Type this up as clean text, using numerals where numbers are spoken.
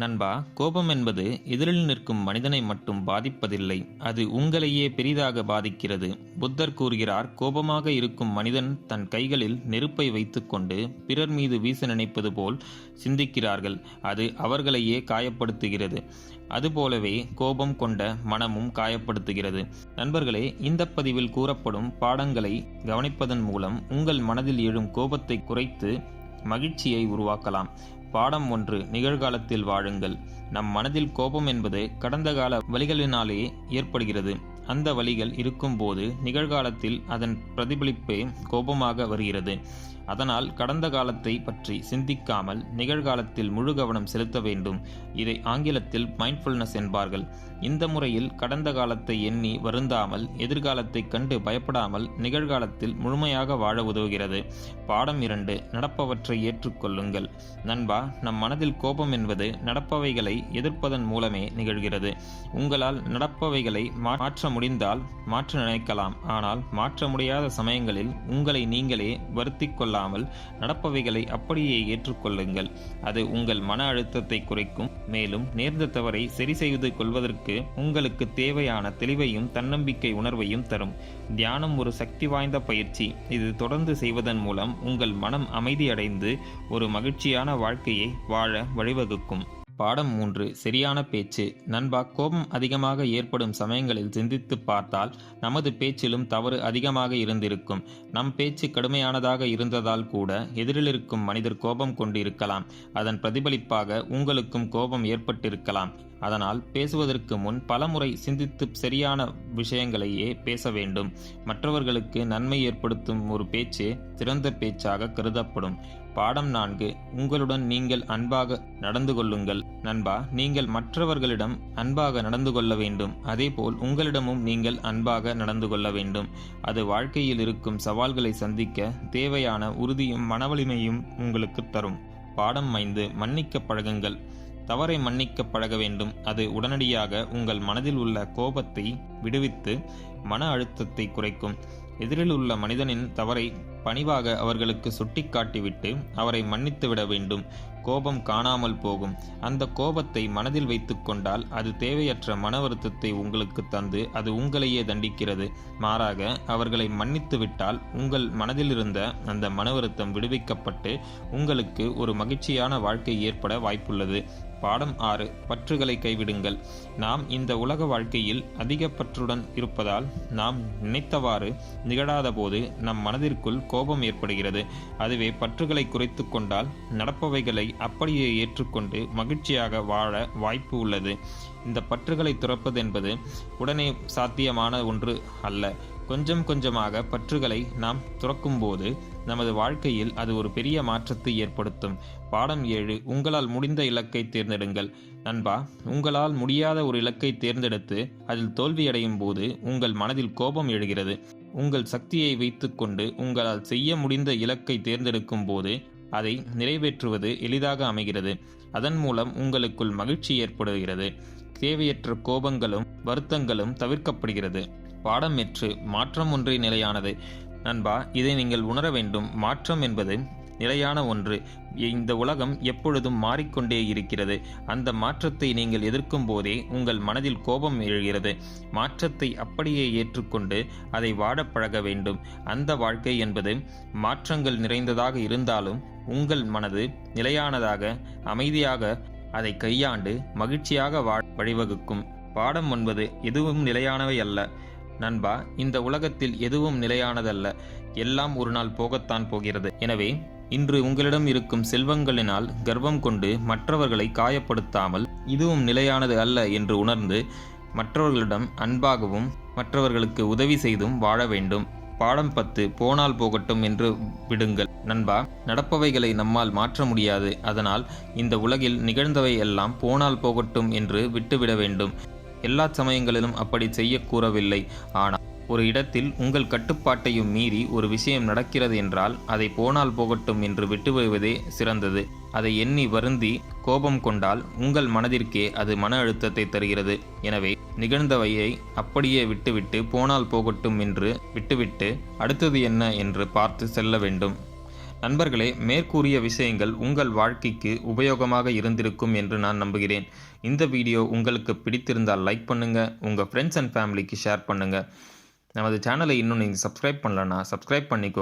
நண்பா, கோபம் என்பது எதிரில் நிற்கும் மனிதனை மட்டும் பாதிப்பதில்லை, அது உங்களையே பெரிதாக பாதிக்கிறது. புத்தர் கூறுகிறார், கோபமாக இருக்கும் மனிதன் தன் கைகளில் நெருப்பை வைத்துக்கொண்டு பிறர் மீது வீச நினைப்பது போல் சிந்திக்கிறார்கள். அது அவர்களையே காயப்படுத்துகிறது. அதுபோலவே கோபம் கொண்ட மனமும் காயப்படுத்துகிறது. நண்பர்களே, இந்த பதிவில் கூறப்படும் பாடங்களை கவனிப்பதன் மூலம் உங்கள் மனதில் எழும் கோபத்தை குறைத்து மகிழ்ச்சியை உருவாக்கலாம். பாடம் 1. நிகழ்காலத்தில் வாழுங்கள். நம் மனதில் கோபம் என்பது கடந்த கால வலிகளினாலே ஏற்படுகிறது. அந்த வலிகள் இருக்கும்போது நிகழ்காலத்தில் அதன் பிரதிபலிப்பே கோபமாக வருகிறது. அதனால் கடந்த காலத்தை பற்றி சிந்திக்காமல் நிகழ்காலத்தில் முழு கவனம் செலுத்த வேண்டும். இதை ஆங்கிலத்தில் மைண்ட்ஃபுல்னஸ் என்பார்கள். இந்த முறையில் கடந்த காலத்தை எண்ணி வருந்தாமல், எதிர்காலத்தை கண்டு பயப்படாமல் நிகழ்காலத்தில் முழுமையாக வாழ உதவுகிறது. பாடம் 2. நடப்பவற்றை ஏற்றுக்கொள்ளுங்கள். நண்பா, நம் மனதில் கோபம் என்பது நடப்பவைகளை எதிர்ப்பதன் மூலமே நிகழ்கிறது. உங்களால் நடப்பவைகளை மாற்ற முடிந்தால் மாற்ற நினைக்கலாம். ஆனால் மாற்ற முடியாத சமயங்களில் உங்களை நீங்களே வருத்திக் கொள்ளாமல் நடப்பவைகளை அப்படியே ஏற்றுக்கொள்ளுங்கள். அது உங்கள் மன அழுத்தத்தை குறைக்கும். மேலும் நேர்ந்த தவறை சரி செய்து கொள்வதற்கு உங்களுக்கு தேவையான தெளிவையும் தன்னம்பிக்கை உணர்வையும் தரும். தியானம் ஒரு சக்தி வாய்ந்த பயிற்சி. இது தொடர்ந்து செய்வதன் மூலம் உங்கள் மனம் அமைதியடைந்து ஒரு மகிழ்ச்சியான வாழ்க்கையை வாழ வழிவகுக்கும். பாடம் 3. சரியான பேச்சு. நண்பா, கோபம் அதிகமாக ஏற்படும் சமயங்களில் சிந்தித்து பார்த்தால் நமது பேச்சிலும் தவறு அதிகமாக இருந்திருக்கும். நம் பேச்சு கடுமையானதாக இருந்ததால் கூட எதிரில் இருக்கும் மனிதர் கோபம் கொண்டு இருக்கலாம். அதன் பிரதிபலிப்பாக உங்களுக்கும் கோபம் ஏற்பட்டிருக்கலாம். அதனால் பேசுவதற்கு முன் பலமுறை சிந்தித்து சரியான விஷயங்களையே பேச வேண்டும். மற்றவர்களுக்கு நன்மை ஏற்படுத்தும் ஒரு பேச்சு சிறந்த பேச்சாக கருதப்படும். பாடம் 4. உங்களுடன் நீங்கள் அன்பாக நடந்து கொள்ளுங்கள். நண்பா, நீங்கள் மற்றவர்களிடம் அன்பாக நடந்து கொள்ள வேண்டும். அதேபோல் உங்களிடமும் நீங்கள் அன்பாக நடந்து கொள்ள வேண்டும். அது வாழ்க்கையில் இருக்கும் சவால்களை சந்திக்க தேவையான உறுதியும் மனவலிமையும் உங்களுக்கு தரும். பாடம் 5. மன்னிக்க பழகுங்கள். தவறை மன்னிக்க பழக வேண்டும். அது உடனடியாக உங்கள் மனதில் உள்ள கோபத்தை விடுவித்து மன அழுத்தத்தை குறைக்கும். எதிரில் உள்ள மனிதனின் தவறை பணிவாக அவர்களுக்கு சுட்டிக்காட்டிவிட்டு அவரை மன்னித்து விட வேண்டும். கோபம் காணாமல் போகும். அந்த கோபத்தை மனதில் வைத்து கொண்டால் அது தேவையற்ற மன வருத்தத்தை உங்களுக்கு தந்து அது உங்களையே தண்டிக்கிறது. மாறாக அவர்களை மன்னித்து விட்டால் உங்கள் மனதிலிருந்த அந்த மன வருத்தம் விடுவிக்கப்பட்டு உங்களுக்கு ஒரு மகிழ்ச்சியான வாழ்க்கை ஏற்பட வாய்ப்புள்ளது. பாடம் 6. பற்றுகளை கைவிடுங்கள். நாம் இந்த உலக வாழ்க்கையில் அதிக பற்றுடன் இருப்பதால் நாம் நினைத்தவாறு நிகழாத போது நம் மனதிற்குள் கோபம் ஏற்படுகிறது. அதுவே பற்றுகளை குறைத்து கொண்டால் நடப்பவைகளை அப்படியே ஏற்றுக்கொண்டு மகிழ்ச்சியாக வாழ வாய்ப்பு உள்ளது. இந்த பற்றுகளை துறப்பது என்பது உடனே சாத்தியமான ஒன்று அல்ல. கொஞ்சம் கொஞ்சமாக பற்றுகளை நாம் துறக்கும்போது நமது வாழ்க்கையில் அது ஒரு பெரிய மாற்றத்தை ஏற்படுத்தும். பாடம் 7. உங்களால் முடிந்த இலக்கை தேர்ந்தெடுங்கள். நண்பா, உங்களால் முடியாத ஒரு இலக்கை தேர்ந்தெடுத்து அதில் தோல்வியடையும் போது உங்கள் மனதில் கோபம் எழுகிறது. உங்கள் சக்தியை வைத்துக்கொண்டு உங்களால் செய்ய முடிந்த இலக்கை தேர்ந்தெடுக்கும் போது அதை நிறைவேற்றுவது எளிதாக அமைகிறது. அதன் மூலம் உங்களுக்குள் மகிழ்ச்சி ஏற்படுகிறது. தேவையற்ற கோபங்களும் வருத்தங்களும் தவிர்க்கப்படுகிறது. பாடம் 8. மாற்றம் ஒன்றே நிலையானது. நண்பா, இதை நீங்கள் உணர வேண்டும். மாற்றம் என்பது நிலையான ஒன்று. இந்த உலகம் எப்பொழுதும் மாறிக்கொண்டே இருக்கிறது. அந்த மாற்றத்தை நீங்கள் எதிர்க்கும் போதே உங்கள் மனதில் கோபம் எழுகிறது. மாற்றத்தை அப்படியே ஏற்றுக்கொண்டு அதை வாழப் பழக வேண்டும். அந்த வாழ்க்கை என்பது மாற்றங்கள் நிறைந்ததாக இருந்தாலும் உங்கள் மனது நிலையானதாக, அமைதியாக அதை கையாண்டு மகிழ்ச்சியாக வாழ வழிவகுக்கும். பாடம் 9. எதுவும் நிலையானவை அல்ல. நண்பா, இந்த உலகத்தில் எதுவும் நிலையானதல்ல. எல்லாம் ஒரு நாள் போகத்தான் போகிறது. எனவே இன்று உங்களிடம் இருக்கும் செல்வங்களினால் கர்வம் கொண்டு மற்றவர்களை காயப்படுத்தாமல் இதுவும் நிலையானது அல்ல என்று உணர்ந்து மற்றவர்களிடம் அன்பாகவும் மற்றவர்களுக்கு உதவி செய்தும் வாழ வேண்டும். பாடம் 10. போனால் போகட்டும் என்று விடுங்கள். நண்பா, நடப்பவைகளை நம்மால் மாற்ற முடியாது. அதனால் இந்த உலகில் நிகழ்ந்தவை எல்லாம் போனால் போகட்டும் என்று விட்டுவிட வேண்டும். எல்லா சமயங்களிலும் அப்படி செய்ய கூறவில்லை. ஆனால் ஒரு இடத்தில் உங்கள் கட்டுப்பாட்டையும் மீறி ஒரு விஷயம் நடக்கிறது என்றால் அதை போனால் போகட்டும் என்று விட்டுவிடுவதே சிறந்தது. அதை எண்ணி வருந்தி கோபம் கொண்டால் உங்கள் மனதிற்கே அது மன அழுத்தத்தை தருகிறது. எனவே நிகழ்ந்தவையை அப்படியே விட்டுவிட்டு போனால் போகட்டும் என்று விட்டுவிட்டு அடுத்தது என்ன என்று பார்த்து செல்ல வேண்டும். நண்பர்களே, மேற்கூறிய விஷயங்கள் உங்கள் வாழ்க்கைக்கு உபயோகமாக இருந்திருக்கும் என்று நான் நம்புகிறேன். இந்த வீடியோ உங்களுக்கு பிடித்திருந்தால் லைக் பண்ணுங்கள், உங்கள் ஃப்ரெண்ட்ஸ் அண்ட் ஃபேமிலிக்கு ஷேர் பண்ணுங்கள். நமது சேனலை இன்னும் நீங்கள் சப்ஸ்கிரைப் பண்ணலன்னா சப்ஸ்கிரைப் பண்ணிக்கோங்க.